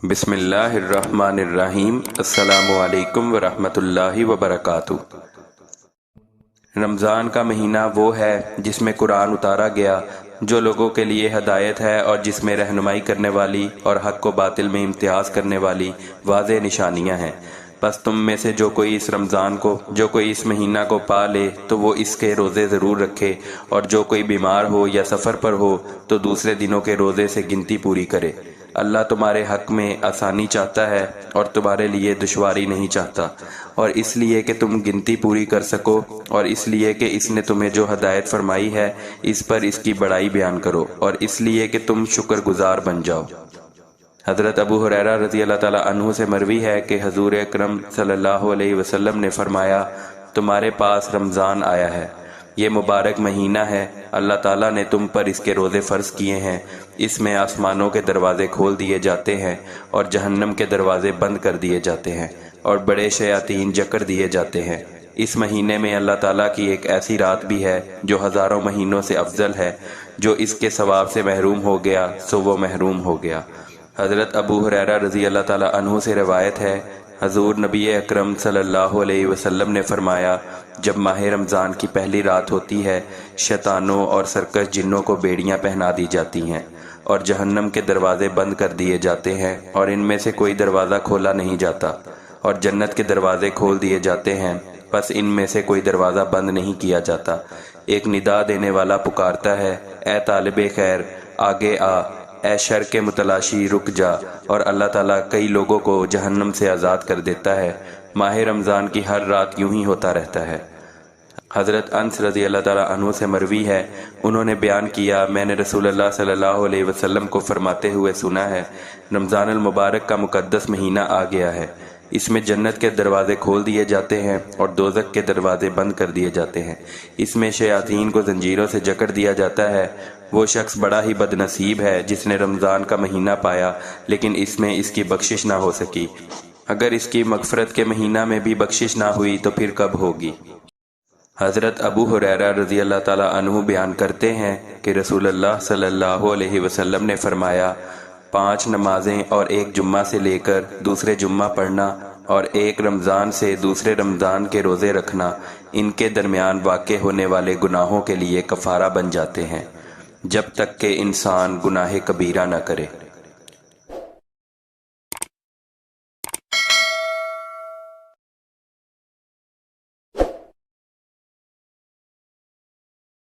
بسم اللہ الرحمن الرحیم۔ السلام علیکم ورحمۃ اللہ وبرکاتہ۔ رمضان کا مہینہ وہ ہے جس میں قرآن اتارا گیا، جو لوگوں کے لیے ہدایت ہے اور جس میں رہنمائی کرنے والی اور حق و باطل میں امتیاز کرنے والی واضح نشانیاں ہیں۔ بس تم میں سے جو کوئی اس مہینہ کو پا لے تو وہ اس کے روزے ضرور رکھے، اور جو کوئی بیمار ہو یا سفر پر ہو تو دوسرے دنوں کے روزے سے گنتی پوری کرے۔ اللہ تمہارے حق میں آسانی چاہتا ہے اور تمہارے لیے دشواری نہیں چاہتا، اور اس لیے کہ تم گنتی پوری کر سکو، اور اس لیے کہ اس نے تمہیں جو ہدایت فرمائی ہے اس پر اس کی بڑائی بیان کرو، اور اس لیے کہ تم شکر گزار بن جاؤ۔ حضرت ابو ہریرہ رضی اللہ تعالیٰ عنہ سے مروی ہے کہ حضور اکرم صلی اللہ علیہ وسلم نے فرمایا، تمہارے پاس رمضان آیا ہے، یہ مبارک مہینہ ہے، اللہ تعالیٰ نے تم پر اس کے روزے فرض کیے ہیں، اس میں آسمانوں کے دروازے کھول دیے جاتے ہیں اور جہنم کے دروازے بند کر دیے جاتے ہیں اور بڑے شیاطین جکڑ دیے جاتے ہیں۔ اس مہینے میں اللہ تعالیٰ کی ایک ایسی رات بھی ہے جو ہزاروں مہینوں سے افضل ہے، جو اس کے ثواب سے محروم ہو گیا سو وہ محروم ہو گیا۔ حضرت ابو ہریرہ رضی اللہ تعالیٰ عنہ سے روایت ہے، حضور نبی اکرم صلی اللہ علیہ وسلم نے فرمایا، جب ماہ رمضان کی پہلی رات ہوتی ہے، شیطانوں اور سرکش جنوں کو بیڑیاں پہنا دی جاتی ہیں اور جہنم کے دروازے بند کر دیے جاتے ہیں اور ان میں سے کوئی دروازہ کھولا نہیں جاتا، اور جنت کے دروازے کھول دیے جاتے ہیں، بس ان میں سے کوئی دروازہ بند نہیں کیا جاتا۔ ایک ندا دینے والا پکارتا ہے، اے طالب خیر آگے آ، اے شر کے متلاشی رک جا، اور اللہ تعالیٰ کئی لوگوں کو جہنم سے آزاد کر دیتا ہے۔ ماہ رمضان کی ہر رات یوں ہی ہوتا رہتا ہے۔ حضرت انس رضی اللہ تعالیٰ عنہ سے مروی ہے، انہوں نے بیان کیا، میں نے رسول اللہ صلی اللہ علیہ وسلم کو فرماتے ہوئے سنا ہے، رمضان المبارک کا مقدس مہینہ آ گیا ہے، اس میں جنت کے دروازے کھول دیے جاتے ہیں اور دوزخ کے دروازے بند کر دیے جاتے ہیں، اس میں شیاطین کو زنجیروں سے جکڑ دیا جاتا ہے۔ وہ شخص بڑا ہی بد نصیب ہے جس نے رمضان کا مہینہ پایا لیکن اس میں اس کی بخشش نہ ہو سکی۔ اگر اس کی مغفرت کے مہینہ میں بھی بخشش نہ ہوئی تو پھر کب ہوگی؟ حضرت ابو ہریرہ رضی اللہ تعالیٰ عنہ بیان کرتے ہیں کہ رسول اللہ صلی اللہ علیہ وسلم نے فرمایا، 5 نمازیں اور ایک جمعہ سے لے کر دوسرے جمعہ پڑھنا اور ایک رمضان سے دوسرے رمضان کے روزے رکھنا ان کے درمیان واقع ہونے والے گناہوں کے لیے کفارہ بن جاتے ہیں، جب تک کہ انسان گناہ کبیرہ نہ کرے۔